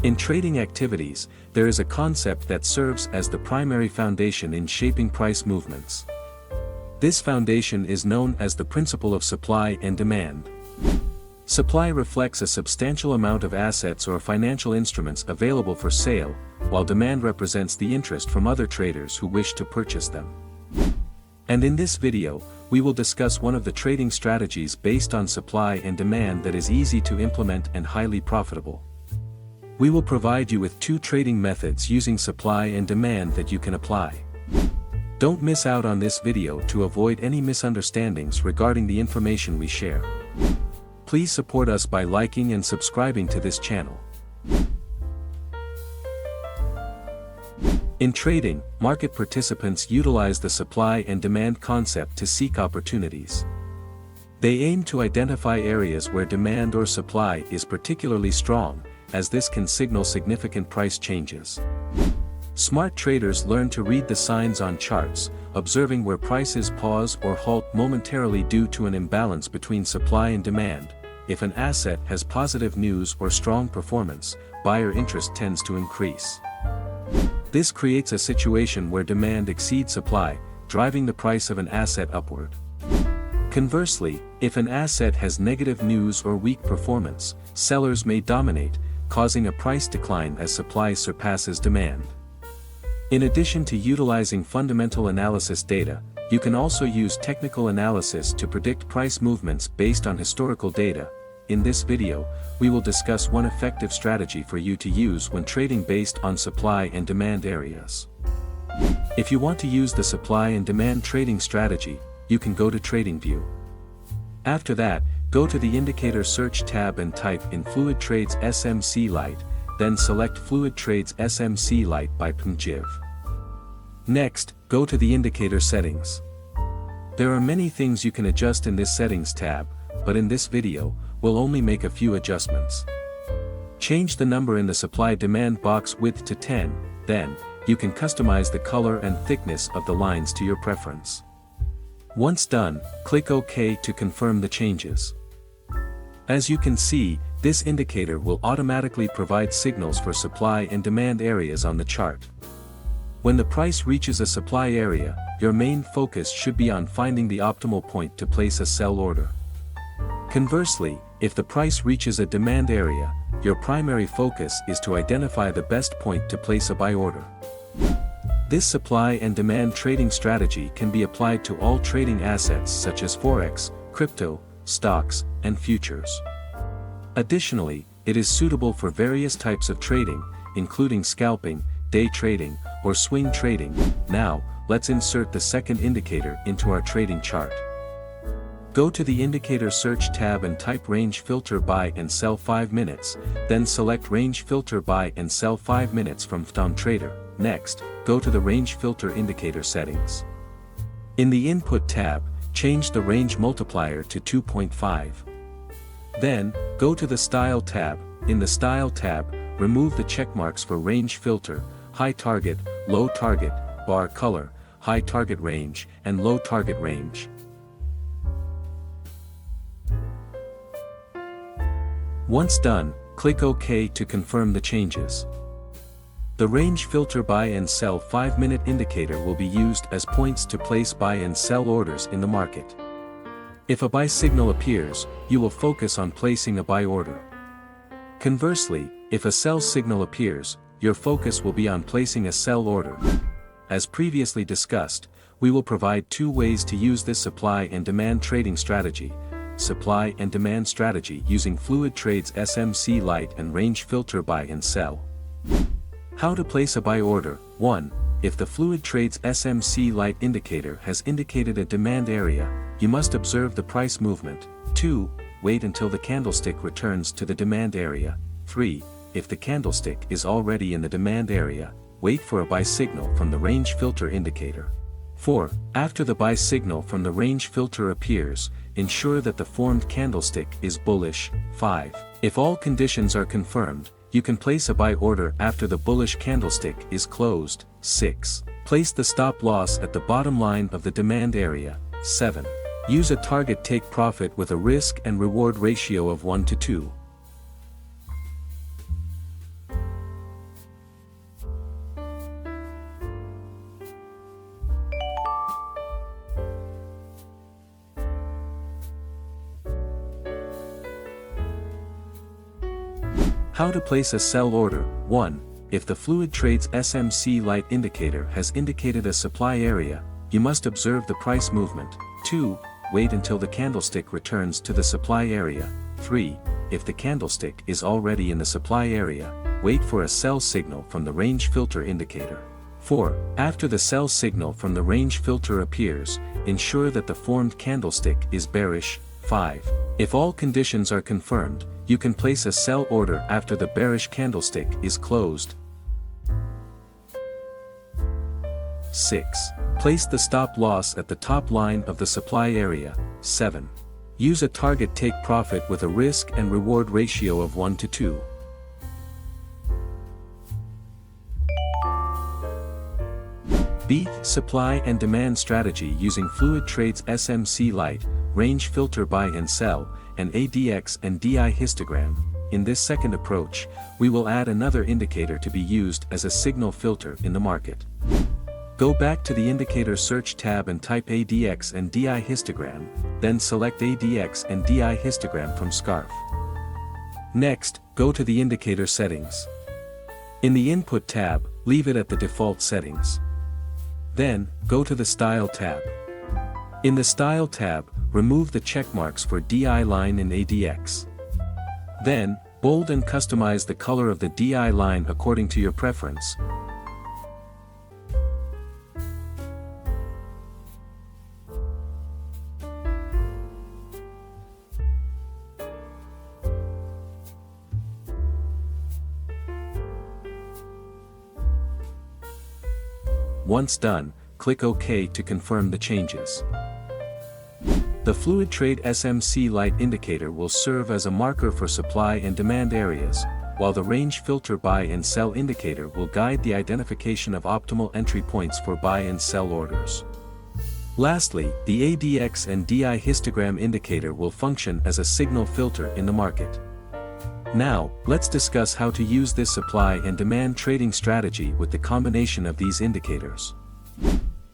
In trading activities, there is a concept that serves as the primary foundation in shaping price movements. This foundation is known as the principle of supply and demand. Supply reflects a substantial amount of assets or financial instruments available for sale, while demand represents the interest from other traders who wish to purchase them. And in this video, we will discuss one of the trading strategies based on supply and demand that is easy to implement and highly profitable. We will provide you with 2 trading methods using supply and demand that you can apply. Don't miss out on this video to avoid any misunderstandings regarding the information we share. Please support us by liking and subscribing to this channel. In trading, market participants utilize the supply and demand concept to seek opportunities. They aim to identify areas where demand or supply is particularly strong, as this can signal significant price changes. Smart traders learn to read the signs on charts, observing where prices pause or halt momentarily due to an imbalance between supply and demand. If an asset has positive news or strong performance, buyer interest tends to increase. This creates a situation where demand exceeds supply, driving the price of an asset upward. Conversely, if an asset has negative news or weak performance, sellers may dominate, causing a price decline as supply surpasses demand. In addition to utilizing fundamental analysis data, you can also use technical analysis to predict price movements based on historical data. In this video, we will discuss one effective strategy for you to use when trading based on supply and demand areas. If you want to use the supply and demand trading strategy, you can go to TradingView. After that, go to the Indicator Search tab and type in FluidTrades SMC Lite, then select FluidTrades SMC Lite by PMGIV. Next, go to the Indicator Settings. There are many things you can adjust in this Settings tab, but in this video, we'll only make a few adjustments. Change the number in the supply-demand box width to 10, then, you can customize the color and thickness of the lines to your preference. Once done, click OK to confirm the changes. As you can see, this indicator will automatically provide signals for supply and demand areas on the chart. When the price reaches a supply area, your main focus should be on finding the optimal point to place a sell order. Conversely, if the price reaches a demand area, your primary focus is to identify the best point to place a buy order. This supply and demand trading strategy can be applied to all trading assets such as Forex, crypto, stocks, and futures. Additionally, it is suitable for various types of trading, including scalping, day trading, or swing trading. Now, let's insert the second indicator into our trading chart. Go to the Indicator Search tab and type Range Filter Buy and Sell 5 minutes, then select Range Filter Buy and Sell 5 minutes from FTOM Next, go to the Range Filter Indicator Settings. In the Input tab, change the range multiplier to 2.5. Then, go to the Style tab. In the Style tab, remove the checkmarks for Range Filter, High Target, Low Target, Bar Color, High Target Range, and Low Target Range. Once done, click OK to confirm the changes. The Range Filter Buy and Sell 5-minute indicator will be used as points to place buy and sell orders in the market. If a buy signal appears, you will focus on placing a buy order. Conversely, if a sell signal appears, your focus will be on placing a sell order. As previously discussed, we will provide 2 ways to use this supply and demand trading strategy. Supply and demand strategy using FluidTrades SMC Lite and Range Filter Buy and Sell. How to place a buy order. 1. If the FluidTrades SMC Lite indicator has indicated a demand area, you must observe the price movement. 2. Wait until the candlestick returns to the demand area. 3. If the candlestick is already in the demand area, wait for a buy signal from the range filter indicator. 4. After the buy signal from the range filter appears, ensure that the formed candlestick is bullish. 5. If all conditions are confirmed, you can place a buy order after the bullish candlestick is closed. 6. Place the stop loss at the bottom line of the demand area. 7. Use a target take profit with a risk and reward ratio of 1 to 2. How to place a sell order. 1. If the fluidtrades SMC lite indicator has indicated a supply area, you must observe the price movement. 2. Wait until the candlestick returns to the supply area. 3. If the candlestick is already in the supply area, wait for a sell signal from the range filter indicator. 4. After the sell signal from the range filter appears, ensure that the formed candlestick is bearish. 5. If all conditions are confirmed, you can place a sell order after the bearish candlestick is closed. 6. Place the stop loss at the top line of the supply area. 7. Use a target take profit with a risk and reward ratio of 1 to 2. Beat supply and demand strategy using fluidtrades SMC lite, range filter buy and sell, and ADX and DI histogram. In this second approach, we will add another indicator to be used as a signal filter in the market. Go back to the indicator search tab and type ADX and DI histogram, then select ADX and DI histogram from Scarf. Next, go to the indicator settings. In the input tab, leave it at the default settings. Then, go to the Style tab. In the Style tab, remove the checkmarks for DI line and ADX. Then, bold and customize the color of the DI line according to your preference. Once done, click OK to confirm the changes. The fluidtrade SMC lite indicator will serve as a marker for supply and demand areas, while the range filter buy and sell indicator will guide the identification of optimal entry points for buy and sell orders. Lastly, the ADX and DI histogram indicator will function as a signal filter in the market. Now, let's discuss how to use this supply and demand trading strategy with the combination of these indicators.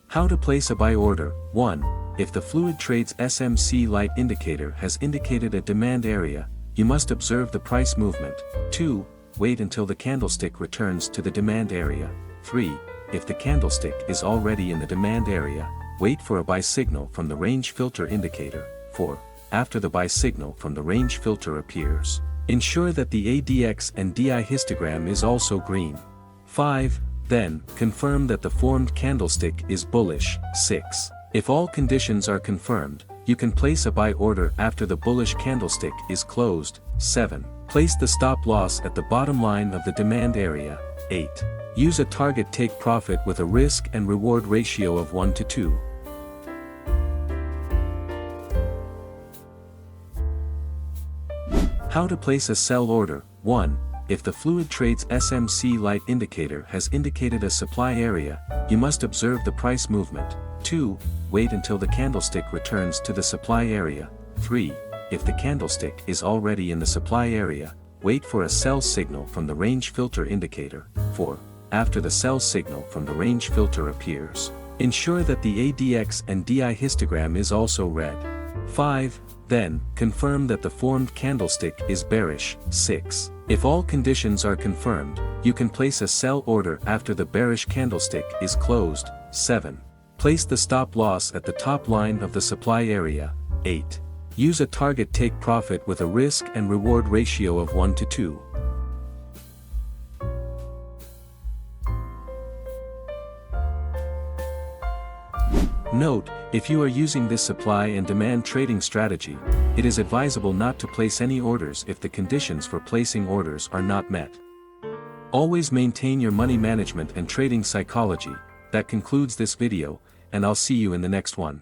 How to place a buy order. 1. If the fluidtrades SMC lite indicator has indicated a demand area, you must observe the price movement. 2. Wait until the candlestick returns to the demand area. 3. If the candlestick is already in the demand area, wait for a buy signal from the range filter indicator. 4. After the buy signal from the range filter appears, ensure that the ADX and DI histogram is also green. 5. Then, confirm that the formed candlestick is bullish. 6. If all conditions are confirmed, you can place a buy order after the bullish candlestick is closed. 7. Place the stop loss at the bottom line of the demand area. 8. Use a target take profit with a risk and reward ratio of 1 to 2. How to place a sell order. 1. If the fluidtrades SMC lite indicator has indicated a supply area, you must observe the price movement. 2. Wait until the candlestick returns to the supply area. 3. If the candlestick is already in the supply area, wait for a sell signal from the range filter indicator. 4. After the sell signal from the range filter appears, ensure that the ADX and DI histogram is also red. 5. Then, confirm that the formed candlestick is bearish. 6. If all conditions are confirmed, you can place a sell order after the bearish candlestick is closed. 7. Place the stop loss at the top line of the supply area. 8. Use a target take profit with a risk and reward ratio of 1 to 2. Note, if you are using this supply and demand trading strategy, it is advisable not to place any orders if the conditions for placing orders are not met. Always maintain your money management and trading psychology. That concludes this video, and I'll see you in the next one.